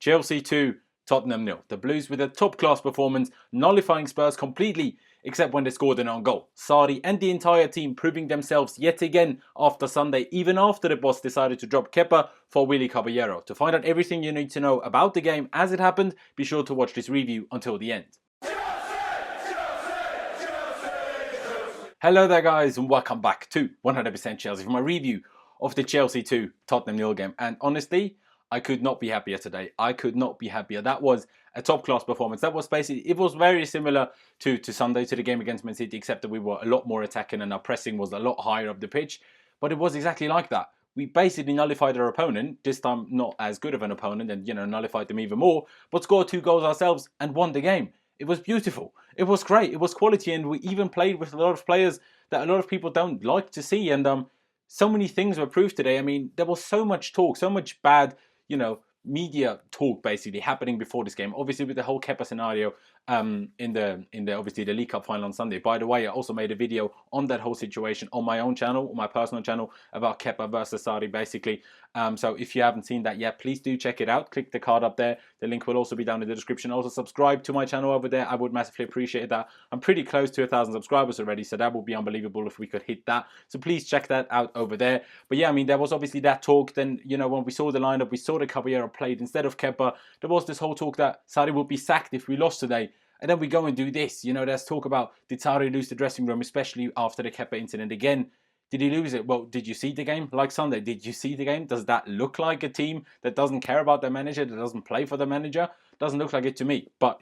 Chelsea 2, Tottenham 0. The Blues with a top-class performance, nullifying Spurs completely, except when they scored an own goal. Sarri and the entire team proving themselves yet again after Sunday, even after the boss decided to drop Kepa for Willy Caballero. To find out everything you need to know about the game as it happened, be sure to watch this review until the end. Hello there guys, and welcome back to 100% Chelsea for my review of the Chelsea 2 Tottenham 0 game. And honestly, I could not be happier today. I could not be happier. That was a top class performance. That was basically, it was very similar to Sunday, to the game against Man City, except that we were a lot more attacking and our pressing was a lot higher up the pitch. But it was exactly like that. We basically nullified our opponent, this time not as good of an opponent, and nullified them even more, but scored 2 goals ourselves and won the game. It was beautiful. It was great. It was quality, and we even played with a lot of players that a lot of people don't like to see. And so many things were proved today. I mean, there was so much talk, so much bad, media talk basically happening before this game. Obviously, with the whole Kepa scenario in the obviously the League Cup final on Sunday. By the way, I also made a video on that whole situation on my own channel, on my personal channel, about Kepa versus Sarri basically. So if you haven't seen that yet, please do check it out. Click the card up there. The link will also be down in the description. Also subscribe to my channel over there. I would massively appreciate that. I'm pretty close to 1,000 subscribers already, so that would be unbelievable if we could hit that. So please check that out over there. But yeah, I mean, there was obviously that talk. Then, when we saw the lineup, we saw the Caballero played instead of Kepa. There was this whole talk that Sarri would be sacked if we lost today. And then we go and do this. There's talk about, did Sarri lose the dressing room, especially after the Kepa incident again? Did he lose it? Well, did you see the game? Like Sunday, did you see the game? Does that look like a team that doesn't care about their manager, that doesn't play for the manager? Doesn't look like it to me. But,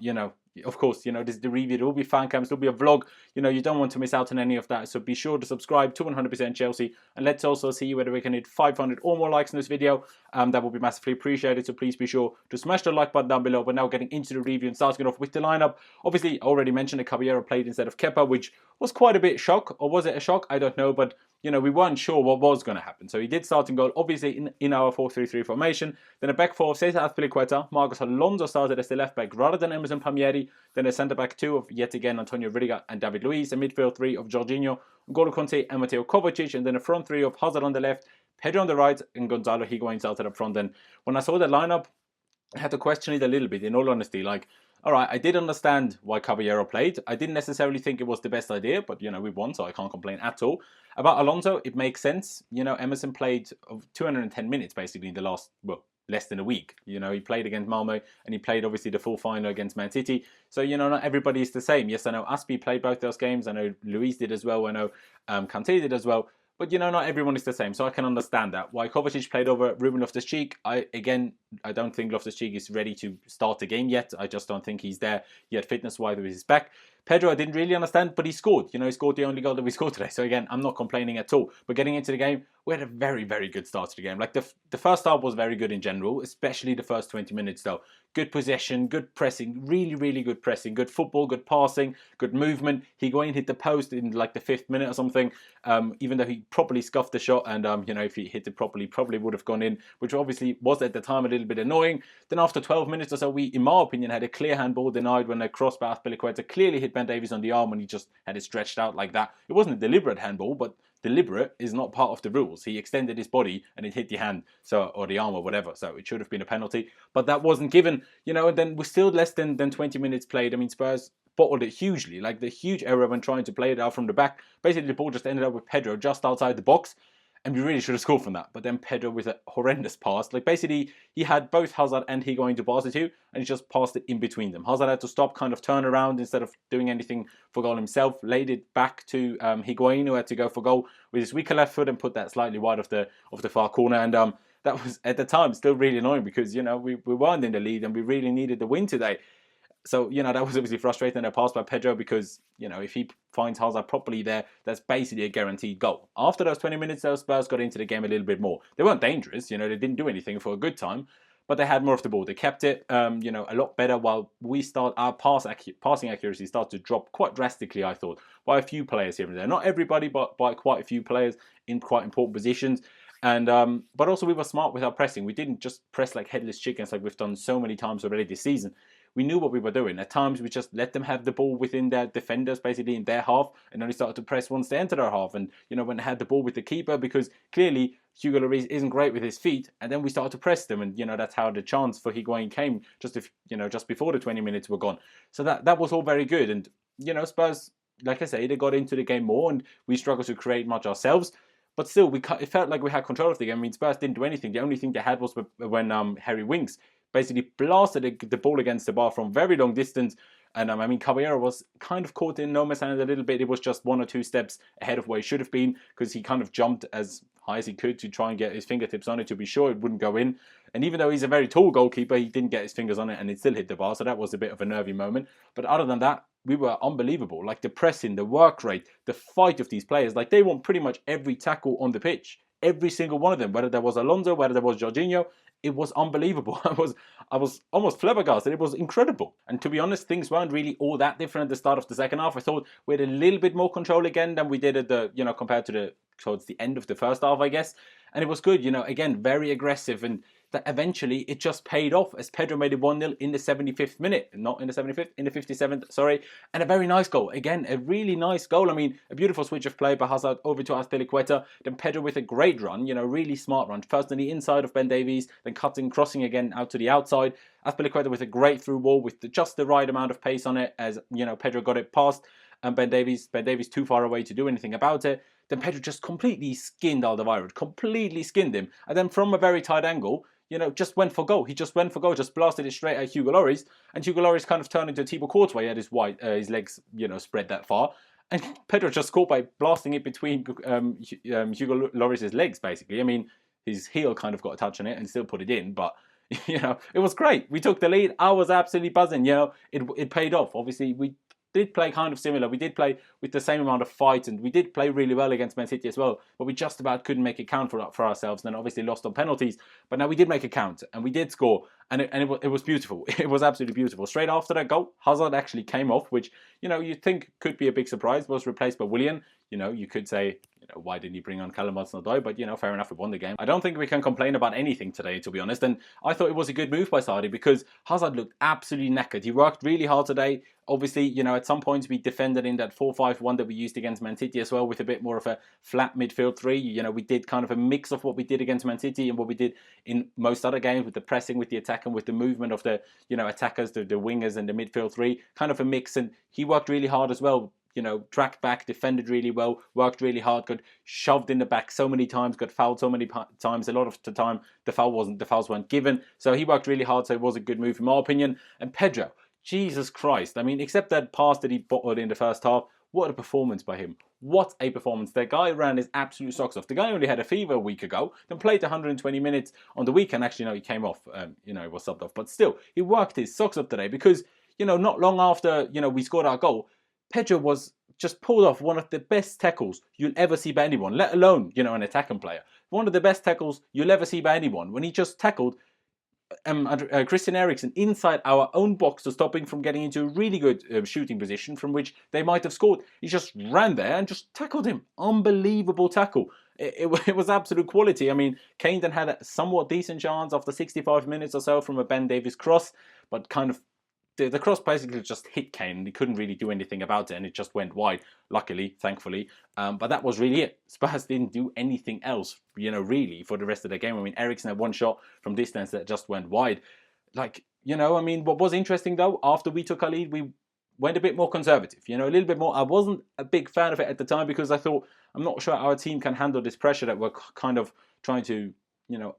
of course, this is the review. There will be fan cams, there'll be a vlog. You don't want to miss out on any of that. So be sure to subscribe to 100% Chelsea. And let's also see whether we can hit 500 or more likes in this video. That will be massively appreciated. So please be sure to smash the like button down below. But now getting into the review and starting it off with the lineup. Obviously, I already mentioned that Caballero played instead of Kepa, which was quite a bit shock. Or was it a shock? I don't know. But we weren't sure what was going to happen. So he did start in goal, obviously in our 4-3-3 formation. Then a back four of Cesar Azpilicueta. Marcos Alonso started as the left back rather than Emerson Palmieri. Then a centre back 2 of, yet again, Antonio Rudiger and David Luiz. A midfield 3 of Jorginho, N'Golo Conte and Mateo Kovacic. And then a front 3 of Hazard on the left, Pedro on the right, and Gonzalo Higuain started up front. And when I saw that lineup, I had to question it a little bit, in all honesty. All right, I did understand why Caballero played. I didn't necessarily think it was the best idea, but, we won, so I can't complain at all. About Alonso, it makes sense. Emerson played 210 minutes, basically, in the last, less than a week. He played against Malmo, and he played, obviously, the full final against Man City. So, not everybody is the same. Yes, I know Aspi played both those games. I know Luis did as well. I know Kanté did as well. But, not everyone is the same, so I can understand that. Why Kovacic played over Ruben Loftus-Cheek, I don't think Loftus-Cheek is ready to start the game yet. I just don't think he's there yet fitness-wise with his back. Pedro, I didn't really understand, but he scored. He scored the only goal that we scored today. So again, I'm not complaining at all. But getting into the game, we had a very, very good start to the game. The first half was very good in general, especially the first 20 minutes though. Good possession, good pressing, really, really good pressing, good football, good passing, good movement. Higuain hit the post in the 5th minute or something, even though he properly scuffed the shot. And, if he hit it properly, probably would have gone in, which obviously was at the time a little bit annoying. Then after 12 minutes or so, we, in my opinion, had a clear handball denied when a cross by Azpilicueta clearly hit Ben Davies on the arm when he just had it stretched out like that. It wasn't a deliberate handball, but deliberate is not part of the rules. He extended his body and it hit the hand, or the arm or whatever, so it should have been a penalty, but that wasn't given, and then we're still less than 20 minutes played. I mean, Spurs bottled it hugely, the huge error when trying to play it out from the back. Basically, the ball just ended up with Pedro just outside the box, and we really should have scored from that. But then Pedro with a horrendous pass. Basically, he had both Hazard and Higuain to pass it to, and he just passed it in between them. Hazard had to stop, kind of turn around instead of doing anything for goal himself. Laid it back to Higuain, who had to go for goal with his weaker left foot and put that slightly wide of the far corner. And that was, at the time, still really annoying because, we weren't in the lead and we really needed the win today. So, that was obviously frustrating, a pass by Pedro, because, if he finds Hazard properly there, that's basically a guaranteed goal. After those 20 minutes, those Spurs got into the game a little bit more. They weren't dangerous, they didn't do anything for a good time, but they had more of the ball. They kept it, a lot better, while our passing accuracy started to drop quite drastically, I thought, by a few players here and there. Not everybody, but by quite a few players in quite important positions. And but also we were smart with our pressing. We didn't just press like headless chickens like we've done so many times already this season. We knew what we were doing. At times, we just let them have the ball within their defenders, basically in their half, and only started to press once they entered our half. And, when they had the ball with the keeper, because clearly Hugo Lloris isn't great with his feet, and then we started to press them, and that's how the chance for Higuain came just before the 20 minutes were gone. So that was all very good, and Spurs, like I say, they got into the game more, and we struggled to create much ourselves. But still, it felt like we had control of the game. I mean, Spurs didn't do anything. The only thing they had was when Harry Winks basically blasted the ball against the bar from very long distance. And I mean, Caballero was kind of caught in no man's land a little bit. It was just 1 or 2 steps ahead of where he should have been, because he kind of jumped as high as he could to try and get his fingertips on it to be sure it wouldn't go in. And even though he's a very tall goalkeeper, he didn't get his fingers on it and it still hit the bar. So that was a bit of a nervy moment. But other than that, we were unbelievable. Like the pressing, the work rate, the fight of these players. Like they won pretty much every tackle on the pitch. Every single one of them. Whether there was Alonso, whether there was Jorginho. It was unbelievable. I was almost flabbergasted. It was incredible. And to be honest, things weren't really all that different at the start of the second half. I thought we had a little bit more control again than we did at compared to towards the end of the first half, I guess. And it was good, again, very aggressive. And that eventually it just paid off as Pedro made it 1-0 in the 75th minute. Not in the 75th, in the 57th, sorry. And a very nice goal. Again, a really nice goal. I mean, a beautiful switch of play by Hazard over to Azpilicueta. Then Pedro with a great run, really smart run. First on the inside of Ben Davies, then cutting, crossing again out to the outside. Azpilicueta with a great through ball with just the right amount of pace on it as, Pedro got it past. And Ben Davies too far away to do anything about it. Then Pedro just completely skinned Alderweireld, completely skinned him. And then from a very tight angle, just went for goal. He just went for goal, just blasted it straight at Hugo Lloris. And Hugo Lloris kind of turned into Thibaut Courtois. He had his legs, spread that far. And Pedro just scored by blasting it between Hugo Lloris's legs, basically. I mean, his heel kind of got a touch on it and still put it in. But, it was great. We took the lead. I was absolutely buzzing. It paid off. Obviously, we did play kind of similar. We did play with the same amount of fight, and we did play really well against Man City as well. But we just about couldn't make it count for ourselves. And then obviously lost on penalties. But now we did make it count, and we did score, and it was beautiful. It was absolutely beautiful. Straight after that goal, Hazard actually came off, which you'd think could be a big surprise. Was replaced by Willian. You could say, why didn't he bring on Callum Hudson-Odoi? But, fair enough, we won the game. I don't think we can complain about anything today, to be honest. And I thought it was a good move by Sarri because Hazard looked absolutely knackered. He worked really hard today. Obviously, at some points we defended in that 4-5-1 that we used against Man City as well with a bit more of a flat midfield three. We did kind of a mix of what we did against Man City and what we did in most other games with the pressing, with the attack and with the movement of the, attackers, the wingers and the midfield three. Kind of a mix. And he worked really hard as well. Tracked back, defended really well, worked really hard, got shoved in the back so many times, got fouled so many times. A lot of the time, the fouls weren't given. So he worked really hard, so it was a good move in my opinion. And Pedro, Jesus Christ. I mean, except that pass that he bottled in the first half, what a performance by him. What a performance. The guy ran his absolute socks off. The guy only had a fever a week ago, then played 120 minutes on the weekend. Actually, no, he came off, he was subbed off. But still, he worked his socks up today because, not long after, we scored our goal, Pedro was just pulled off one of the best tackles you'll ever see by anyone, let alone, an attacking player. One of the best tackles you'll ever see by anyone when he just tackled Christian Eriksen inside our own box to stop him from getting into a really good shooting position from which they might have scored. He just ran there and just tackled him. Unbelievable tackle. It was absolute quality. I mean, Kane then had a somewhat decent chance after 65 minutes or so from a Ben Davies cross, but kind of the cross basically just hit Kane and he couldn't really do anything about it and it just went wide, luckily, thankfully. But that was really it. Spurs didn't do anything else, really, for the rest of the game. I mean, Eriksen had one shot from distance that just went wide. What was interesting though, after we took our lead, we went a bit more conservative, a little bit more. I wasn't a big fan of it at the time because I thought, I'm not sure our team can handle this pressure that we're kind of trying to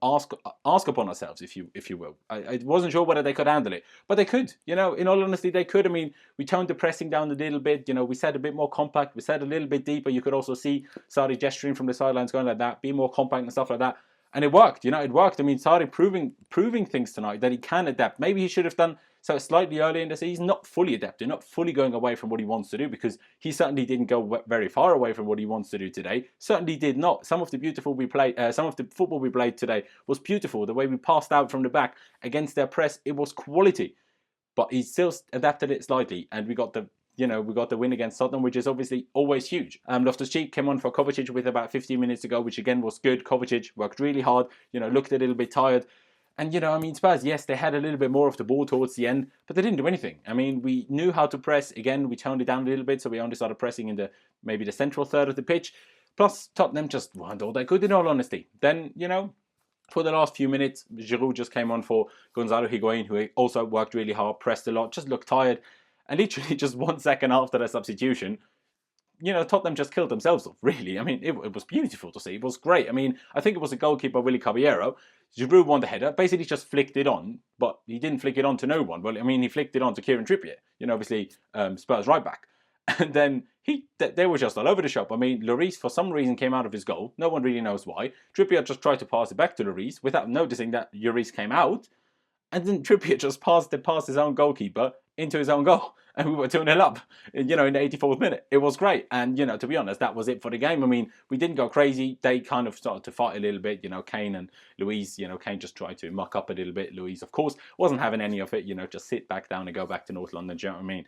ask upon ourselves, if you will. I wasn't sure whether they could handle it, but they could. In all honesty, they could. I mean, we toned the pressing down a little bit. We sat a bit more compact. We sat a little bit deeper. You could also see Sarri gesturing from the sidelines, going like that, be more compact and stuff like that. And it worked. It worked. I mean, Sarri proving things tonight that he can adapt. Maybe he should have done so slightly earlier in the season, not fully adapting, not fully going away from what he wants to do, because he certainly didn't go very far away from what he wants to do today. Certainly did not. Some of the football we played today was beautiful. The way we passed out from the back against their press, it was quality. But he still adapted it slightly, and we got the win against Tottenham, which is obviously always huge. Loftus-Cheek came on for Kovacic with about 15 minutes to go, which again was good. Kovacic worked really hard, looked a little bit tired. And, Spurs, yes, they had a little bit more of the ball towards the end, but they didn't do anything. I mean, we knew how to press. Again, we toned it down a little bit, so we only started pressing in maybe the central third of the pitch. Plus, Tottenham just weren't all that good in all honesty. Then, for the last few minutes, Giroud just came on for Gonzalo Higuain, who also worked really hard, pressed a lot, just looked tired. And literally just 1 second after the substitution, Tottenham just killed themselves off, really. I mean, it was beautiful to see. It was great. I mean, I think it was the goalkeeper, Willy Caballero. Giroud won the header, basically just flicked it on, but he didn't flick it on to no one. Well, I mean, he flicked it on to Kieran Trippier, obviously Spurs right back. And then they were just all over the shop. I mean, Lloris, for some reason, came out of his goal. No one really knows why. Trippier just tried to pass it back to Lloris without noticing that Lloris came out. And then Trippier just passed his own goalkeeper into his own goal. And we were 2-0 up, in the 84th minute. It was great. And, to be honest, that was it for the game. I mean, we didn't go crazy. They kind of started to fight a little bit. Kane and Luis, Kane just tried to muck up a little bit. Luis, of course, wasn't having any of it. Just sit back down and go back to North London. Do you know what I mean?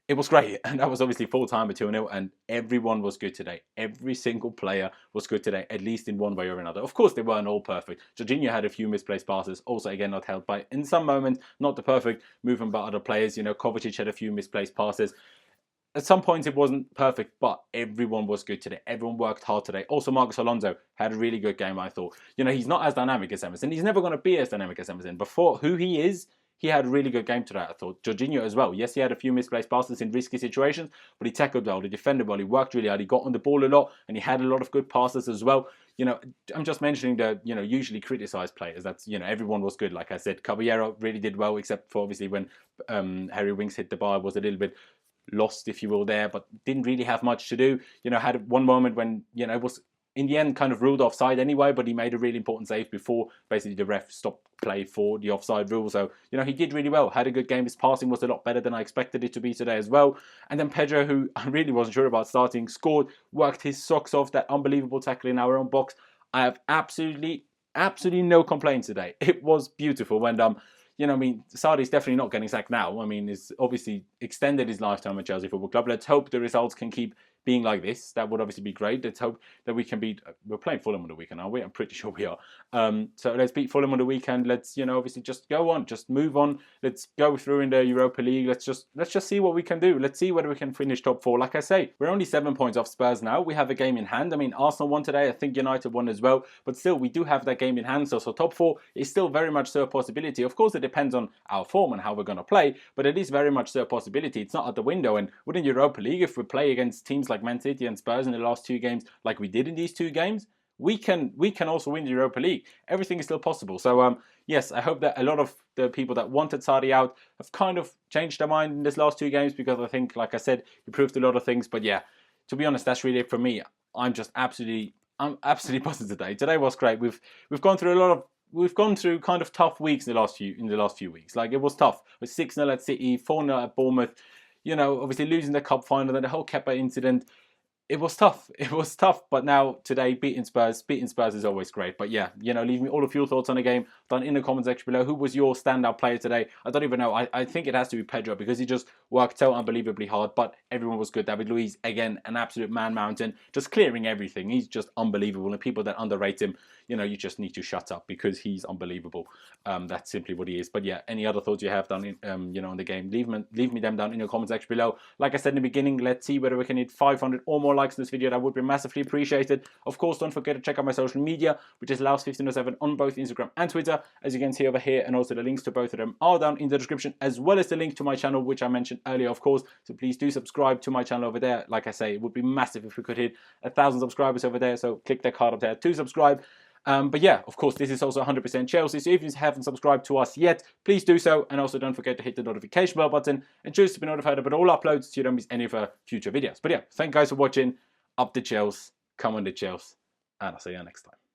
It was great, and that was obviously full time at 2-0, and everyone was good today. Every single player was good today, at least in one way or another. Of course, they weren't all perfect. Jorginho had a few misplaced passes, also again not helped by, in some moments, not the perfect movement by other players. Kovacic had a few misplaced passes. At some points it wasn't perfect, but everyone was good today. Everyone worked hard today. Also, Marcos Alonso had a really good game, I thought. He's not as dynamic as Emerson. He's never going to be as dynamic as Emerson. But for who he is, he had a really good game today, I thought. Jorginho as well. Yes, he had a few misplaced passes in risky situations, but he tackled well, he defended well, he worked really hard, he got on the ball a lot, and he had a lot of good passes as well. I'm just mentioning the, usually criticised players. That's, everyone was good. Like I said, Caballero really did well, except for obviously when Harry Winks hit the bar, was a little bit lost, if you will, there, but didn't really have much to do. Had one moment when, it was in the end kind of ruled offside anyway, but he made a really important save before basically the ref stopped play for the offside rule. So, he did really well, had a good game. His passing was a lot better than I expected it to be today as well. And then Pedro, who I really wasn't sure about starting, scored, worked his socks off, that unbelievable tackle in our own box. I have absolutely no complaints today. It was beautiful. And Sarri's definitely not getting sacked now. I mean, he's obviously extended his lifetime at Chelsea Football Club. Let's hope the results can keep being like this. That would obviously be great. Let's hope that we can beat... We're playing Fulham on the weekend, aren't we? I'm pretty sure we are. So let's beat Fulham on the weekend. Let's, obviously just go on. Just move on. Let's go through in the Europa League. Let's just see what we can do. Let's see whether we can finish top 4. Like I say, we're only 7 points off Spurs now. We have a game in hand. I mean, Arsenal won today. I think United won as well. But still, we do have that game in hand. So top 4 is still very much so a possibility. Of course, it depends on our form and how we're going to play. But it is very much so a possibility. It's not at the window. And within Europa League, if we play against teams like Man City and Spurs in the last 2 games, like we did in these 2 games, we can also win the Europa League. Everything is still possible. So yes, I hope that a lot of the people that wanted Sarri out have kind of changed their mind in this last 2 games, because I think, like I said, he proved a lot of things. But yeah, to be honest, that's really it for me. I'm absolutely buzzing today. Today was great. We've gone through kind of tough weeks in the last few weeks. Like, it was tough. It was 6-0 at City, 4-0 at Bournemouth. Obviously losing the cup final, then the whole Kepa incident. It was tough. It was tough. But now, today, beating Spurs is always great. But yeah, leave me all of your thoughts on the game down in the comment section below. Who was your standout player today? I don't even know. I think it has to be Pedro, because he just worked so unbelievably hard. But everyone was good. David Luiz, again, an absolute man mountain, just clearing everything. He's just unbelievable. And people that underrate him, you just need to shut up, because he's unbelievable. That's simply what he is. But yeah, any other thoughts you have down in, on the game, leave me them down in the comment section below. Like I said in the beginning, let's see whether we can hit 500 or more likes in this video. That would be massively appreciated. Of course, don't forget to check out my social media, which is Laos1507 on both Instagram and Twitter, as you can see over here, and also the links to both of them are down in the description, as well as the link to my channel, which I mentioned earlier, of course. So please do subscribe to my channel over there. Like I say, it would be massive if we could hit 1,000 subscribers over there. So click that card up there to subscribe. But yeah, of course, this is also 100% Chelsea, so if you haven't subscribed to us yet, please do so. And also don't forget to hit the notification bell button and choose to be notified about all uploads so you don't miss any of our future videos. But yeah, thank you guys for watching. Up the Chelsea, come on the Chelsea, and I'll see you next time.